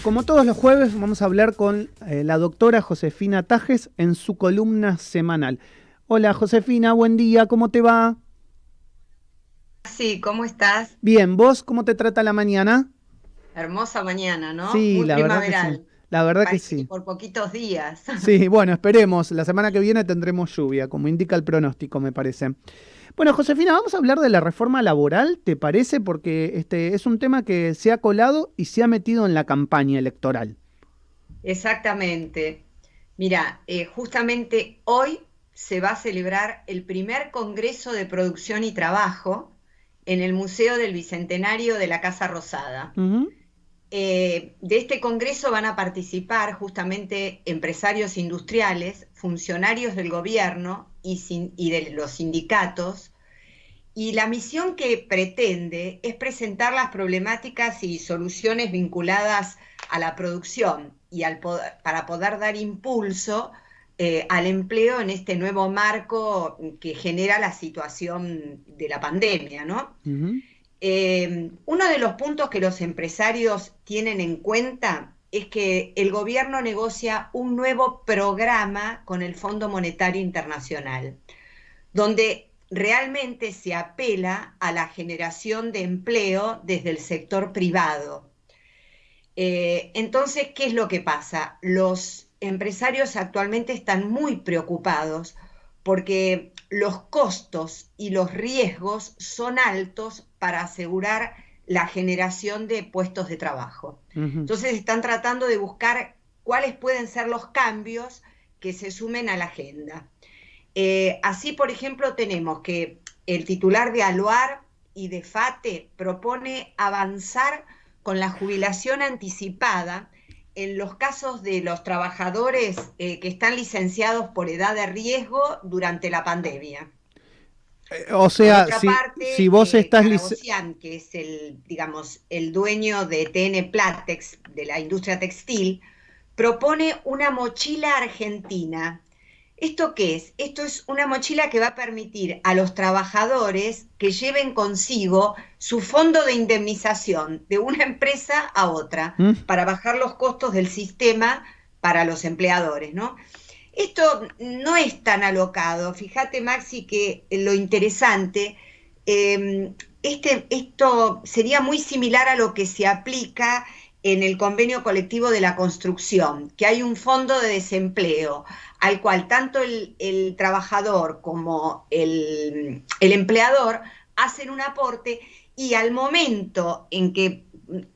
como todos los jueves, vamos a hablar con la doctora Josefina Tajes en su columna semanal. Hola Josefina, buen día, ¿cómo te va? Sí, ¿cómo estás? Bien, ¿vos cómo te trata la mañana? Hermosa mañana, ¿no? Sí, Muy la verdad que sí, primaveral. la verdad que Parece que sí. por poquitos días. Sí, bueno, esperemos, la semana que viene tendremos lluvia, como indica el pronóstico, me parece. Bueno, Josefina, vamos a hablar de la reforma laboral, ¿te parece? Porque es un tema que se ha colado y se ha metido en la campaña electoral. Exactamente. Mira, justamente hoy se va a celebrar el primer Congreso de Producción y Trabajo en el Museo del Bicentenario de la Casa Rosada. Ujú. De este congreso van a participar justamente empresarios industriales, funcionarios del gobierno y de los sindicatos. Y la misión que pretende es presentar las problemáticas y soluciones vinculadas a la producción y para poder dar impulso al empleo en este nuevo marco que genera la situación de la pandemia, ¿no? Ujú. Uno de los puntos que los empresarios tienen en cuenta es que el gobierno negocia un nuevo programa con el Fondo Monetario Internacional, donde realmente se apela a la generación de empleo desde el sector privado. Entonces, ¿qué es lo que pasa? Los empresarios actualmente están muy preocupados porque los costos y los riesgos son altos para asegurar la generación de puestos de trabajo. Ujú. Entonces están tratando de buscar cuáles pueden ser los cambios que se sumen a la agenda. Así, por ejemplo, tenemos que el titular de Aluar y de FATE propone avanzar con la jubilación anticipada en los casos de los trabajadores que están licenciados por edad de riesgo durante la pandemia. O Por sea, otra si parte, vos estás Caragosian, que es digamos, el dueño de TN Platex, de la industria textil, propone una mochila argentina. ¿Esto qué es? Esto es una mochila que va a permitir a los trabajadores que lleven consigo su fondo de indemnización de una empresa a otra ¿Mm? para bajar los costos del sistema para los empleadores, ¿no? Esto no es tan alocado. Fíjate, Maxi, que lo interesante, esto sería muy similar a lo que se aplica en el convenio colectivo de la construcción, que hay un fondo de desempleo al cual tanto el trabajador como el empleador hacen un aporte y al momento en que,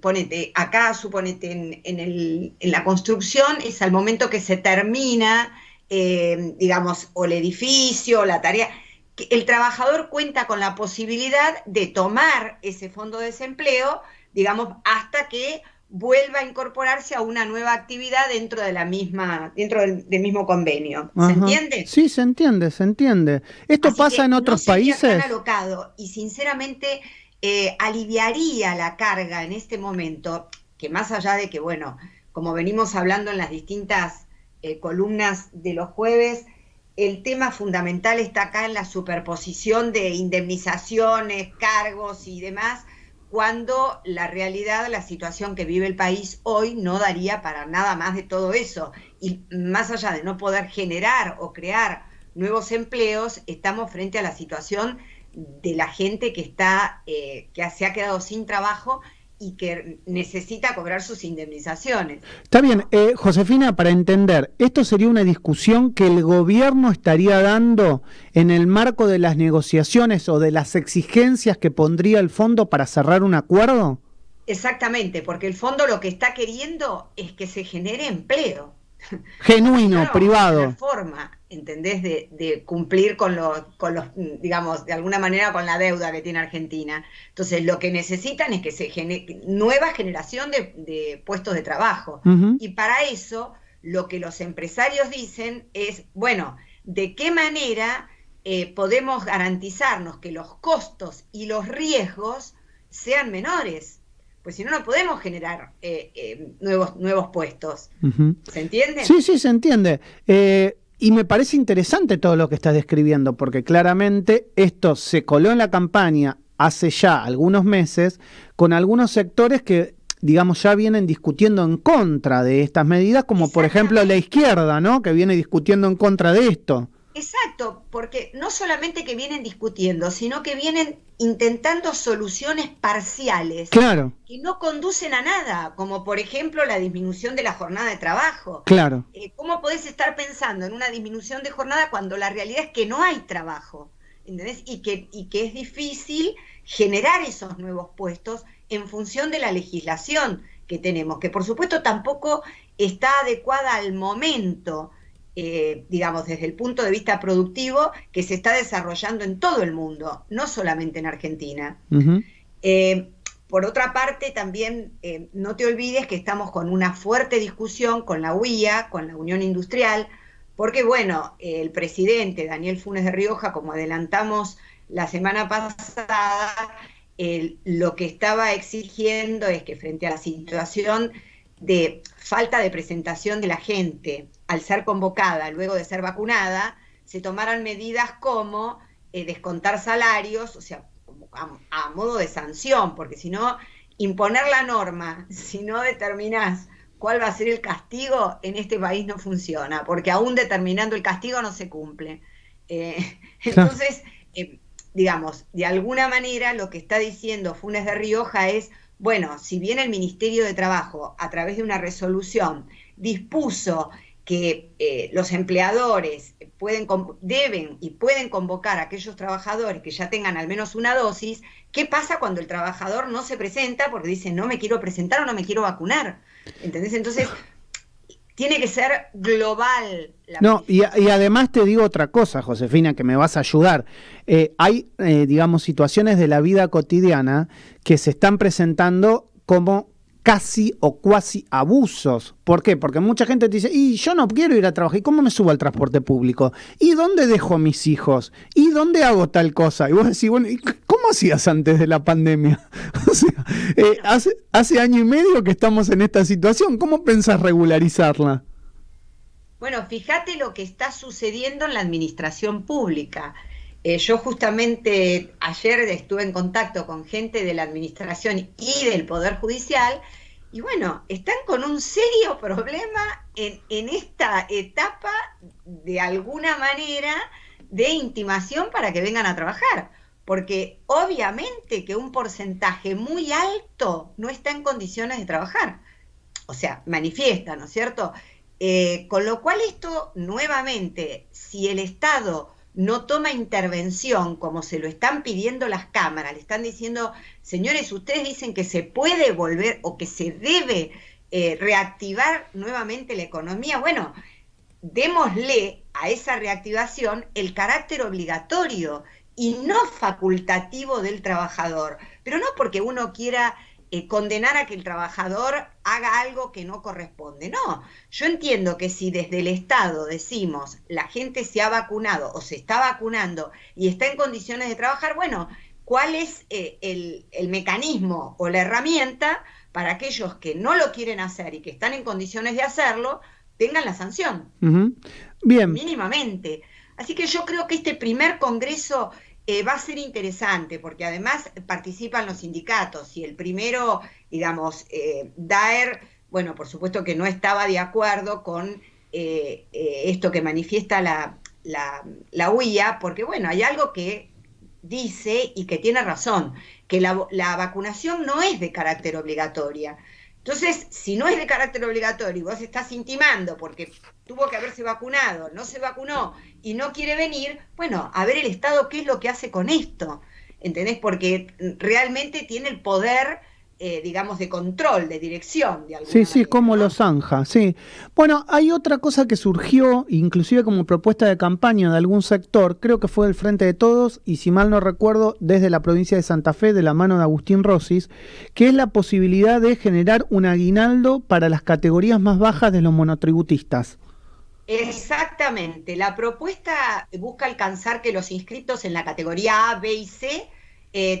ponete, acá suponete en la construcción, es al momento que se termina, digamos, o el edificio, o la tarea, que el trabajador cuenta con la posibilidad de tomar ese fondo de desempleo, digamos, hasta que vuelva a incorporarse a una nueva actividad dentro de la misma, dentro del mismo convenio. ¿Se Ajá. entiende? Sí, se entiende, se entiende. ¿Esto Así pasa que en no otros sería tan países? alocado y sinceramente aliviaría la carga en este momento, que más allá de que, bueno, como venimos hablando en las distintas columnas de los jueves, el tema fundamental está acá en la superposición de indemnizaciones, cargos y demás, cuando la realidad, la situación que vive el país hoy no daría para nada más de todo eso. Y más allá de no poder generar o crear nuevos empleos, estamos frente a la situación de la gente que que se ha quedado sin trabajo y que necesita cobrar sus indemnizaciones, Está bien, ¿no? Josefina, para entender, ¿esto sería una discusión que el gobierno estaría dando en el marco de las negociaciones o de las exigencias que pondría el fondo para cerrar un acuerdo? Exactamente, porque el fondo lo que está queriendo es que se genere empleo. Si no, Genuino, no vamos a tener privado. forma, ¿entendés? De cumplir digamos, de alguna manera con la deuda que tiene Argentina. Entonces, lo que necesitan es que se genere nueva generación de puestos de trabajo. Ujú. Y para eso, lo que los empresarios dicen es, bueno, ¿de qué manera podemos garantizarnos que los costos y los riesgos sean menores? Pues si no, no podemos generar nuevos puestos. Ujú. ¿Se entiende? Sí, sí, se entiende. Y me parece interesante todo lo que estás describiendo, porque claramente esto se coló en la campaña hace ya algunos meses con algunos sectores que digamos, ya vienen discutiendo en contra de estas medidas, como por ejemplo la izquierda, ¿no? Que viene discutiendo en contra de esto. Exacto, porque no solamente que vienen discutiendo, sino que vienen intentando soluciones parciales Claro, que no conducen a nada, como por ejemplo la disminución de la jornada de trabajo. claro. ¿Cómo podés estar pensando en una disminución de jornada cuando la realidad es que no hay trabajo? ¿Entendés? Y que es difícil generar esos nuevos puestos en función de la legislación que tenemos, que por supuesto tampoco está adecuada al momento, digamos, desde el punto de vista productivo que se está desarrollando en todo el mundo, no solamente en Argentina. Uh-huh. Por otra parte, también no te olvides que estamos con una fuerte discusión con la UIA, con la Unión Industrial, porque bueno, el presidente Daniel Funes de Rioja, como adelantamos la semana pasada, lo que estaba exigiendo es que frente a la situación de falta de presentación de la gente al ser convocada luego de ser vacunada, se tomaran medidas como descontar salarios, o sea, a modo de sanción, porque si no, imponer la norma, si no determinás cuál va a ser el castigo, en este país no funciona, porque aún determinando el castigo no se cumple. Entonces, digamos, de alguna manera lo que está diciendo Funes de Rioja es, bueno, si bien el Ministerio de Trabajo, a través de una resolución, dispuso que los empleadores deben y pueden convocar a aquellos trabajadores que ya tengan al menos una dosis, ¿qué pasa cuando el trabajador no se presenta porque dice no me quiero presentar o no me quiero vacunar? ¿Entendés? Entonces, tiene que ser global. No, y además te digo otra cosa, Josefina, que me vas a ayudar. Hay, digamos, situaciones de la vida cotidiana que se están presentando como casi o cuasi abusos. ¿Por qué? Porque mucha gente te dice, y yo no quiero ir a trabajar, ¿y cómo me subo al transporte público? ¿Y dónde dejo a mis hijos? ¿Y dónde hago tal cosa? Y vos decís, bueno, ¿y cómo hacías antes de la pandemia? O sea, hace año y medio que estamos en esta situación, ¿cómo pensás regularizarla? Bueno, fíjate lo que está sucediendo en la administración pública. Yo justamente ayer estuve en contacto con gente de la administración y del Poder Judicial y bueno, están con un serio problema en esta etapa de alguna manera de intimación para que vengan a trabajar, porque obviamente que un porcentaje muy alto no está en condiciones de trabajar, o sea, manifiesta, ¿no es cierto? Con lo cual esto, nuevamente, si el Estado no toma intervención como se lo están pidiendo las cámaras, le están diciendo, señores, ustedes dicen que se puede volver o que se debe reactivar nuevamente la economía, bueno, démosle a esa reactivación el carácter obligatorio y no facultativo del trabajador, pero no porque uno quiera condenar a que el trabajador haga algo que no corresponde. No, yo entiendo que si desde el Estado decimos la gente se ha vacunado o se está vacunando y está en condiciones de trabajar, bueno, ¿cuál es el mecanismo o la herramienta para aquellos que no lo quieren hacer y que están en condiciones de hacerlo, tengan la sanción? Uh-huh. Bien. Mínimamente. Así que yo creo que este primer congreso va a ser interesante, porque además participan los sindicatos, y el primero, digamos, Daer, bueno, por supuesto que no estaba de acuerdo con esto que manifiesta la UIA, porque bueno, hay algo que dice y que tiene razón, que la vacunación no es de carácter obligatoria. Entonces, si no es de carácter obligatorio y vos estás intimando porque tuvo que haberse vacunado, no se vacunó y no quiere venir, bueno, a ver el Estado qué es lo que hace con esto, ¿entendés? Porque realmente tiene el poder, digamos, de control, de dirección, de alguna manera. Sí, como lo zanja, sí. Bueno, hay otra cosa que surgió, inclusive como propuesta de campaña de algún sector, creo que fue del Frente de Todos, y si mal no recuerdo, desde la provincia de Santa Fe, de la mano de Agustín Rossis, que es la posibilidad de generar un aguinaldo para las categorías más bajas de los monotributistas. Exactamente, la propuesta busca alcanzar que los inscritos en la categoría A, B y C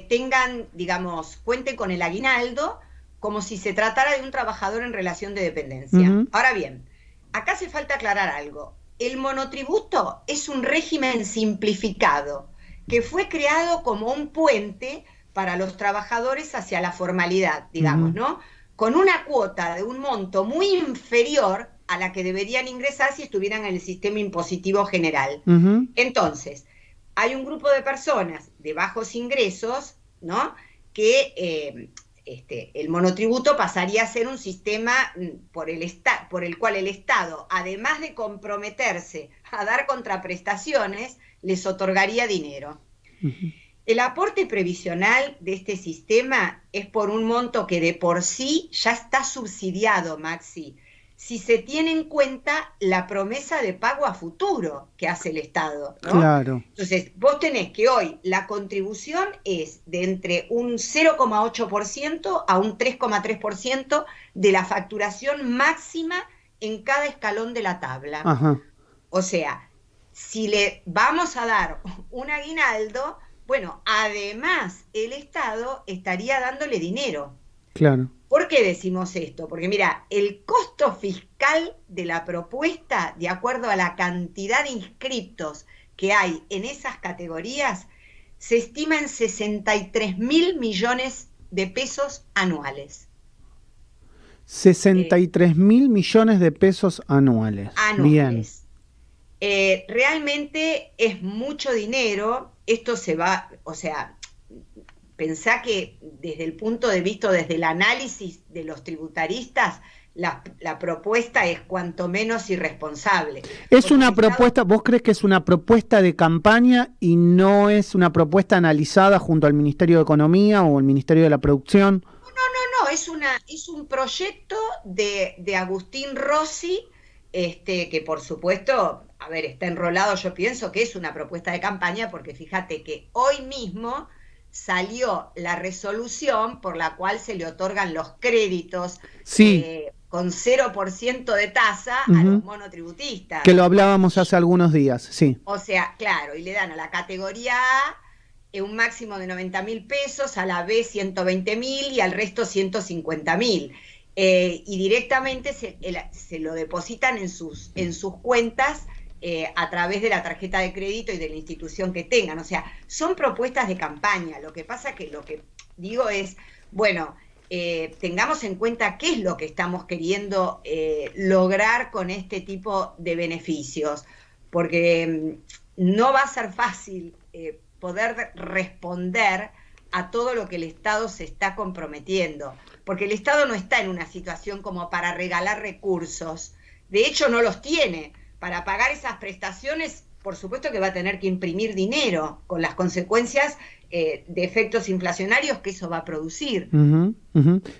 tengan, digamos, cuenten con el aguinaldo como si se tratara de un trabajador en relación de dependencia. Uh-huh. Ahora bien, acá hace falta aclarar algo. El monotributo es un régimen simplificado que fue creado como un puente para los trabajadores hacia la formalidad, digamos, uh-huh, ¿no? con una cuota de un monto muy inferior a la que deberían ingresar si estuvieran en el sistema impositivo general. Ujú. Entonces, hay un grupo de personas de bajos ingresos, ¿no?, que el monotributo pasaría a ser un sistema por el cual el Estado, además de comprometerse a dar contraprestaciones, les otorgaría dinero. Ujú. El aporte previsional de este sistema es por un monto que de por sí ya está subsidiado, Maxi, si se tiene en cuenta la promesa de pago a futuro que hace el Estado, ¿no? Claro. Entonces, vos tenés que hoy la contribución es de entre un 0,8% a un 3,3% de la facturación máxima en cada escalón de la tabla. Ajá. O sea, si le vamos a dar un aguinaldo, bueno, además el Estado estaría dándole dinero. Claro. ¿Por qué decimos esto? Porque mira, el costo fiscal de la propuesta, de acuerdo a la cantidad de inscriptos que hay en esas categorías, se estima en 63.000 millones de pesos anuales. 63.000 millones de pesos anuales. Bien. Realmente es mucho dinero. Esto se va, o sea, pensá que desde el punto de vista, desde el análisis de los tributaristas, la propuesta es cuanto menos irresponsable. Es una propuesta, ¿vos crees que es una propuesta de campaña y no es una propuesta analizada junto al Ministerio de Economía o el Ministerio de la Producción? No, es un proyecto de Agustín Rossi, que por supuesto, a ver, está enrolado, yo pienso que es una propuesta de campaña, porque fíjate que hoy mismo salió la resolución por la cual se le otorgan los créditos, sí, con 0% de tasa a los monotributistas. Que lo hablábamos hace algunos días, sí. O sea, claro, y le dan a la categoría A un máximo de 90.000 pesos, a la B 120.000 y al resto 150.000. Y directamente se lo depositan en sus cuentas a través de la tarjeta de crédito y de la institución que tengan. O sea, son propuestas de campaña. Lo que pasa que lo que digo es, bueno, tengamos en cuenta qué es lo que estamos queriendo lograr con este tipo de beneficios, porque no va a ser fácil poder responder a todo lo que el Estado se está comprometiendo, porque el Estado no está en una situación como para regalar recursos, de hecho no los tiene. Para pagar esas prestaciones, por supuesto que va a tener que imprimir dinero, con las consecuencias de efectos inflacionarios que eso va a producir.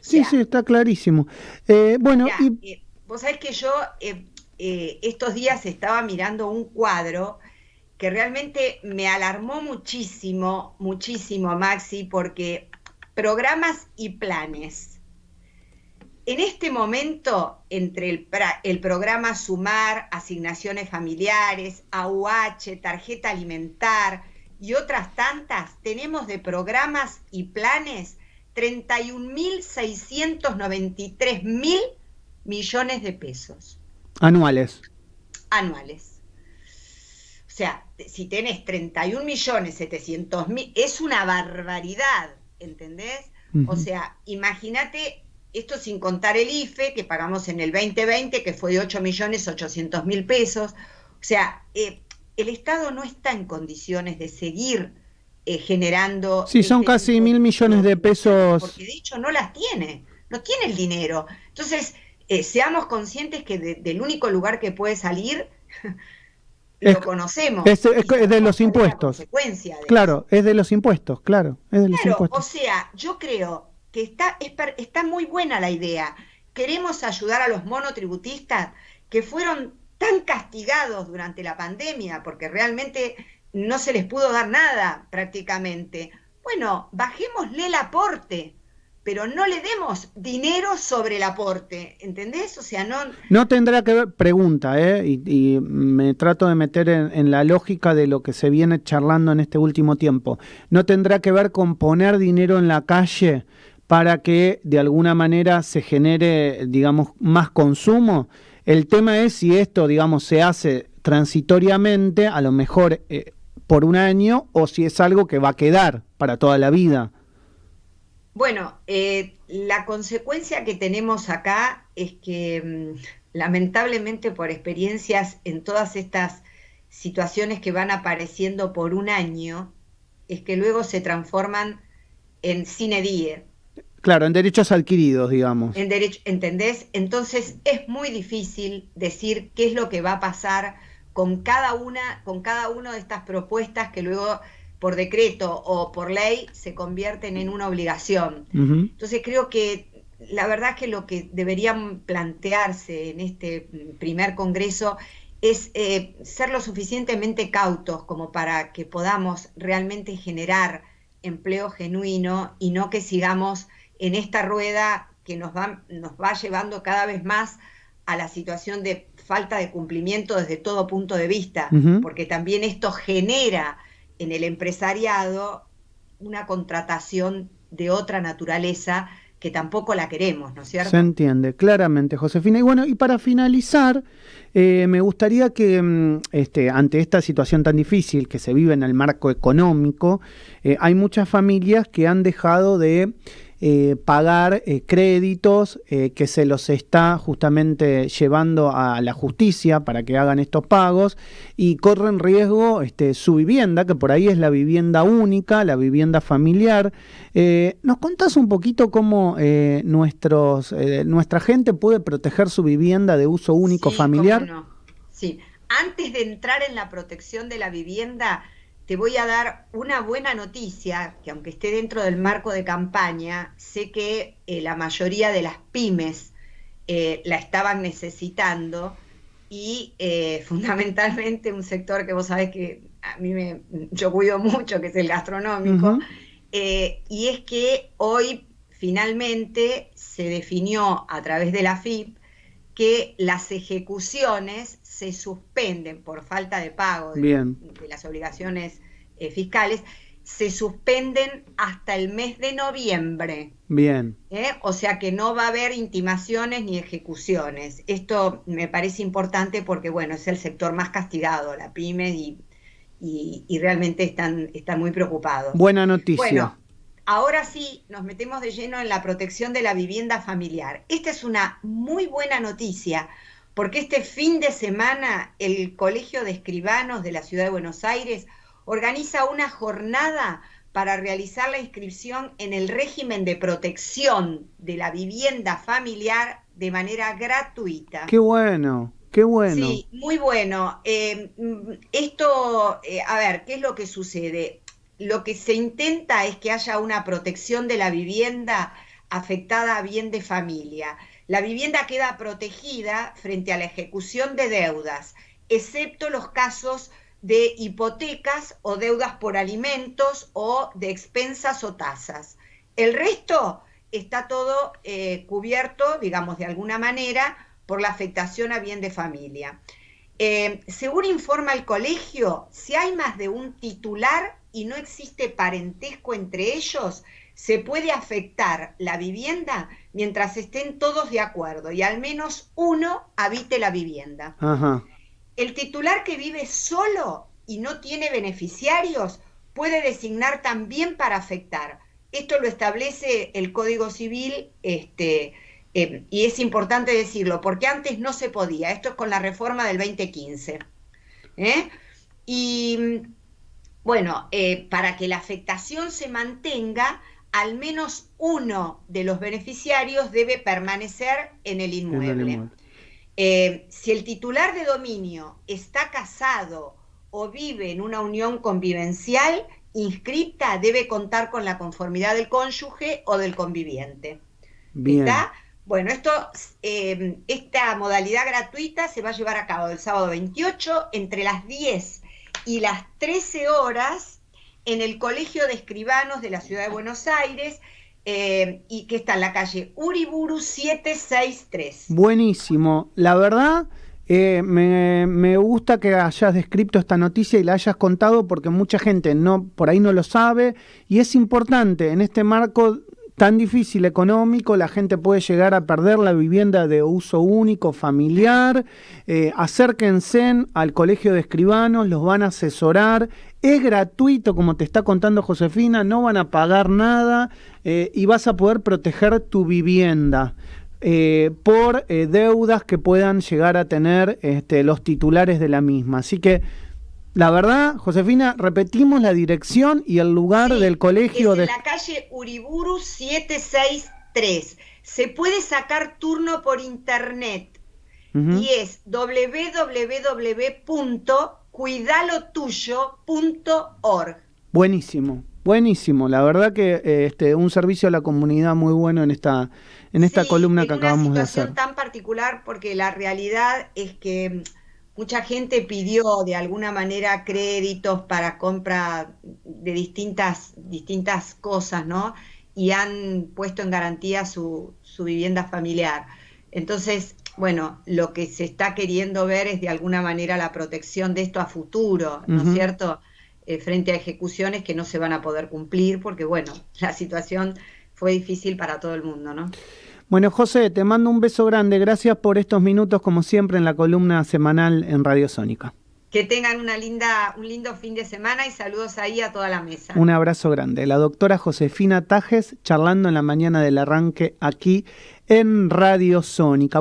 Sí, sí, está clarísimo. Bueno, mirá, vos sabés que yo estos días estaba mirando un cuadro que realmente me alarmó muchísimo, muchísimo, Maxi, porque programas y planes. En este momento, entre el programa Sumar, asignaciones familiares, AUH, tarjeta alimentar y otras tantas, tenemos de programas y planes 31.693.000 millones de pesos. Anuales. O sea, si tenés 31.700.000, es una barbaridad, ¿entendés? O sea, imagínate, esto sin contar el IFE, que pagamos en el 2020, que fue de 8.800.000 pesos. O sea, el Estado no está en condiciones de seguir generando... Sí, son casi 1.000 millones de pesos. Porque de hecho no las tiene, no tiene el dinero. Entonces, seamos conscientes que del único lugar que puede salir... lo conocemos. Es de los impuestos. Claro, es de los impuestos, claro. Es de los impuestos. O sea, yo creo que está muy buena la idea. Queremos ayudar a los monotributistas que fueron tan castigados durante la pandemia, porque realmente no se les pudo dar nada prácticamente. Bueno, bajémosle el aporte, pero no le demos dinero sobre el aporte, ¿entendés? O sea, no tendrá que ver, pregunta, y me trato de meter en la lógica de lo que se viene charlando en este último tiempo. ¿No tendrá que ver con poner dinero en la calle para que de alguna manera se genere, digamos, más consumo? El tema es si esto, digamos, se hace transitoriamente, a lo mejor por un año, o si es algo que va a quedar para toda la vida. Bueno, la consecuencia que tenemos acá es que lamentablemente por experiencias en todas estas situaciones que van apareciendo por un año, es que luego se transforman en sine die, Claro, en derechos adquiridos, digamos. en derecho, ¿entendés? Entonces es muy difícil decir qué es lo que va a pasar con cada una de estas propuestas que luego por decreto o por ley se convierten en una obligación. Ujú. Entonces creo que la verdad que lo que deberían plantearse en este primer congreso es ser lo suficientemente cautos como para que podamos realmente generar empleo genuino y no que sigamos en esta rueda que nos va llevando cada vez más a la situación de falta de cumplimiento desde todo punto de vista, Ujú. porque también esto genera en el empresariado una contratación de otra naturaleza que tampoco la queremos, ¿no es Se cierto? entiende, claramente, Josefina. Y bueno, y para finalizar, me gustaría que ante esta situación tan difícil que se vive en el marco económico, hay muchas familias que han dejado de pagar créditos que se los está justamente llevando a la justicia para que hagan estos pagos y corren riesgo su vivienda, que por ahí es la vivienda única, la vivienda familiar. ¿Nos contás un poquito cómo nuestra gente puede proteger su vivienda de uso único Sí, cómo familiar? no. Sí. Antes de entrar en la protección de la vivienda, te voy a dar una buena noticia, que aunque esté dentro del marco de campaña, sé que la mayoría de las pymes la estaban necesitando y fundamentalmente un sector que vos sabés que yo cuido mucho, que es el gastronómico, Ujú. y es que hoy finalmente se definió a través de la FIP que las ejecuciones se suspenden por falta de pago Bien, de las obligaciones fiscales, se suspenden hasta el mes de noviembre. bien. O sea que no va a haber intimaciones ni ejecuciones. Esto me parece importante porque, bueno, es el sector más castigado, la pyme, y realmente están muy preocupados. Buena noticia. Bueno, ahora sí nos metemos de lleno en la protección de la vivienda familiar. Esta es una muy buena noticia porque este fin de semana el Colegio de Escribanos de la Ciudad de Buenos Aires organiza una jornada para realizar la inscripción en el régimen de protección de la vivienda familiar de manera gratuita. Qué bueno, qué bueno. Sí, muy bueno. Esto, a ver, ¿qué es lo que sucede? Lo que se intenta es que haya una protección de la vivienda afectada a bien de familia. La vivienda queda protegida frente a la ejecución de deudas, excepto los casos de hipotecas o deudas por alimentos o de expensas o tasas. El resto está todo cubierto, digamos, de alguna manera por la afectación a bien de familia. Según informa el colegio, si hay más de un titular y no existe parentesco entre ellos, se puede afectar la vivienda mientras estén todos de acuerdo y al menos uno habite la vivienda. Ajá. El titular que vive solo y no tiene beneficiarios puede designar también para afectar. Esto lo establece el Código Civil, y es importante decirlo, porque antes no se podía. Esto es con la reforma del 2015. ¿eh? Y bueno, para que la afectación se mantenga, al menos uno de los beneficiarios debe permanecer en el En el inmueble. inmueble. Si el titular de dominio está casado o vive en una unión convivencial inscripta, debe contar con la conformidad del cónyuge o del conviviente. Bien. ¿Está? Bueno, esta modalidad gratuita se va a llevar a cabo el sábado 28 entre las 10 y las 13 horas en el Colegio de Escribanos de la Ciudad de Buenos Aires, y que está en la calle Uriburu 763. Buenísimo. La verdad, me gusta que hayas descrito esta noticia y la hayas contado porque mucha gente por ahí no lo sabe y es importante en este marco tan difícil económico, la gente puede llegar a perder la vivienda de uso único familiar. Acérquense al Colegio de Escribanos, los van a asesorar. Es gratuito, como te está contando Josefina, no van a pagar nada y vas a poder proteger tu vivienda por deudas que puedan llegar a tener los titulares de la misma. Así que, la verdad, Josefina, repetimos la dirección y el lugar del colegio. Es en la calle Uriburu 763. Se puede sacar turno por internet y es www.cuidalotuyo.org. Buenísimo, buenísimo. La verdad que un servicio a la comunidad muy bueno en esta columna que acabamos de hacer. Es una situación tan particular porque la realidad es que mucha gente pidió de alguna manera créditos para compra de distintas cosas, ¿no? Y han puesto en garantía su vivienda familiar. Entonces, bueno, lo que se está queriendo ver es de alguna manera la protección de esto a futuro, ¿no es cierto? Frente a ejecuciones que no se van a poder cumplir porque, bueno, la situación fue difícil para todo el mundo, ¿no? Bueno, José, te mando un beso grande. Gracias por estos minutos, como siempre, en la columna semanal en Radio Sónica. Que tengan un lindo fin de semana y saludos ahí a toda la mesa. Un abrazo grande. La doctora Josefina Tajes charlando en la mañana del arranque aquí en Radio Sónica.